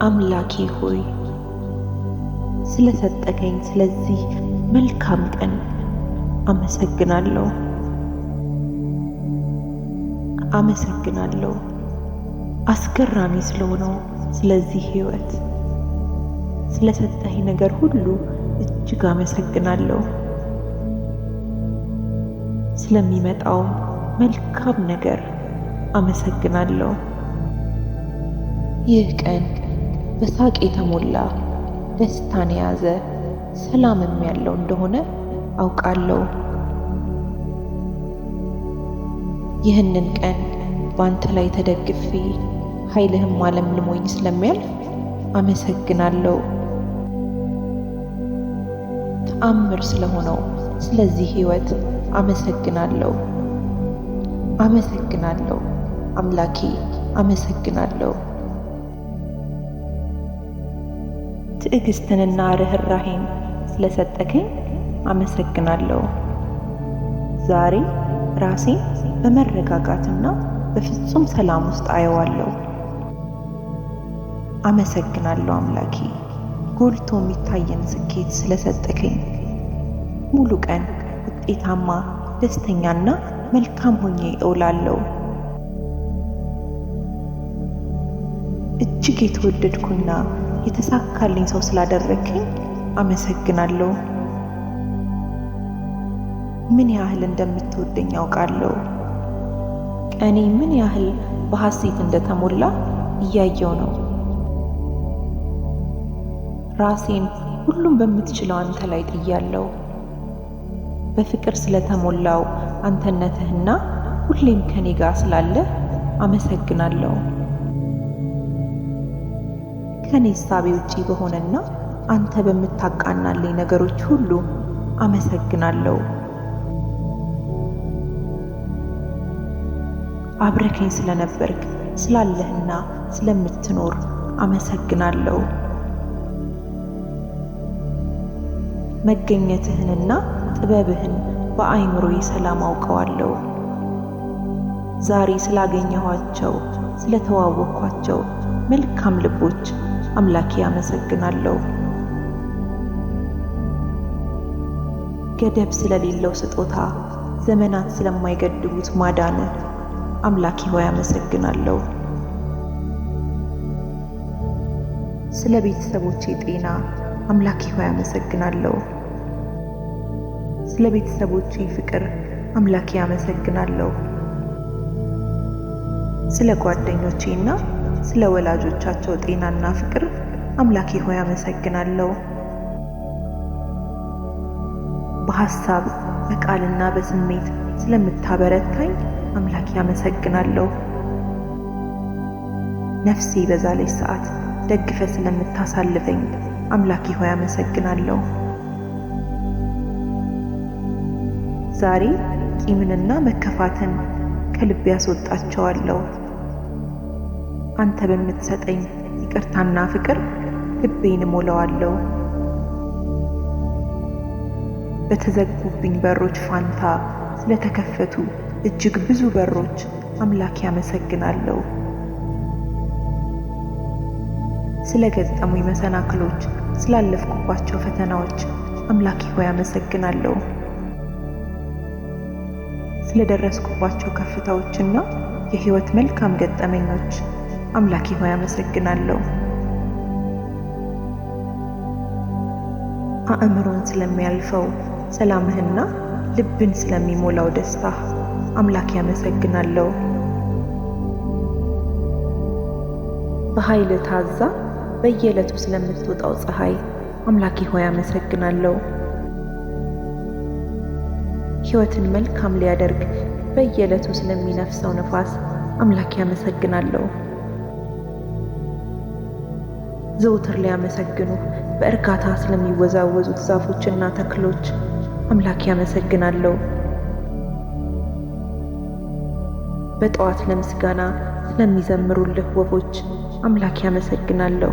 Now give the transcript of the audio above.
አምላኬ ሆይ ስለሰጠከኝ ስለዚህ መልካም ቀን አመሰግናለሁ። አመሰግናለሁ አስገራሚ ስለሆነው ስለዚህ ሕይወት ስለሰጠኝ ነገር ሁሉ እጅግ አመሰግናለሁ። ስለሚመጣው መልካም ነገር አመሰግናለሁ። ይህ ቀን በሳቅ የተሞላ ደስታን የያዘ ሰላምም ያለው እንደሆነ አውቃለሁ። ይህንን ቀን በአንተ ላይ ተደግፌ ኃይልህም አለምልሞኝ ስለሚያልፍ አመሰግናለሁ። ተአምር ስለሆነው ስለዚህ ሕይወት አመሰግናለሁ። አመሰግናለሁ አምላኬ፣ አመሰግናለሁ። ትዕግስትንና ርኅራኄን ስለሰጠከኝ አመሰግናለሁ። ዛሬ ራሴን በመረጋጋትና በፍጹም ሰላም ውስጥ አየዋለሁ። አመሰግናለሁ አምላኬ፣ ጎልቶ የሚታየን ስኬት ስለሰጠከኝ። ሙሉ ቀን ውጤታማ፣ ደስተኛና መልካም ሆኜ እውላለሁ። እጅግ የተወደድኩና የተሳካልኝ ሰው ስላደረግከኝ አመሰግናለሁ። ምን ያህል እንደምትወደኝ ያውቃለሁ። ቀኔ ምን ያህል በሐሴት እንደተሞላ እያየው ነው። ራሴን ሁሉም በምትችለው አንተ ላይ ጥያለሁ። በፍቅር ስለተሞላው አንተነትህና ሁሌም ከኔ ጋር ስላለህ አመሰግናለሁ። ከኔ እሳቤ ውጪ በሆነና አንተ በምታቃናልኝ ነገሮች ሁሉ አመሰግናለሁ። አብረከኝ ስለነበርክ ስላለህና ስለምትኖር አመሰግናለሁ። መገኘትህንና ጥበብህን በአእምሮዬ ሰላም አውቀዋለሁ። ዛሬ ስላገኘኋቸው ስለተዋወቅኳቸው መልካም ልቦች አምላኬ አመሰግናለሁ። ገደብ ስለሌለው ስጦታ ዘመናት ስለማይገድቡት ማዳንህ አምላኬ ሆይ አመሰግናለሁ። ስለ ቤተሰቦቼ ጤና አምላኬ ሆይ አመሰግናለሁ። ስለ ቤተሰቦቼ ፍቅር አምላኬ አመሰግናለሁ። ስለ ጓደኞቼና ስለ ወላጆቻቸው ጤናና ፍቅር አምላኬ ሆይ አመሰግናለሁ። በሐሳብ በቃልና በስሜት ስለምታበረታኝ አምላኬ አመሰግናለሁ። ነፍሴ በዛለች ሰዓት ደግፈ ስለምታሳልፈኝ አምላኬ ሆይ አመሰግናለሁ። ዛሬ ቂምንና መከፋትን ከልቤ ያስወጣቸዋለሁ። አንተ በምትሰጠኝ ይቅርታና ፍቅር ልቤን እሞላዋለሁ። በተዘጉብኝ በሮች ፋንታ ስለተከፈቱ እጅግ ብዙ በሮች አምላኬ አመሰግናለሁ። ስለገጠሙኝ መሰናክሎች፣ ስላለፍኩባቸው ፈተናዎች አምላኬ ሆይ አመሰግናለሁ። ስለደረስኩባቸው ከፍታዎችና የሕይወት መልካም ገጠመኞች አምላኬ ሆይ አመሰግናለሁ። አእምሮን ስለሚያልፈው ሰላምህና ልብን ስለሚሞላው ደስታ አምላኬ አመሰግናለሁ። በኃይል ታዛ በየዕለቱ ስለምትወጣው ፀሐይ አምላኬ ሆይ አመሰግናለሁ። ሕይወትን መልካም ሊያደርግ በየዕለቱ ስለሚነፍሰው ነፋስ አምላኬ አመሰግናለሁ። ዘውትር ሊያመሰግኑ በእርጋታ ስለሚወዛወዙት ዛፎችና ተክሎች አምላኬ አመሰግናለሁ። በጠዋት ለምስጋና ስለሚዘምሩልህ ወፎች አምላኬ አመሰግናለሁ።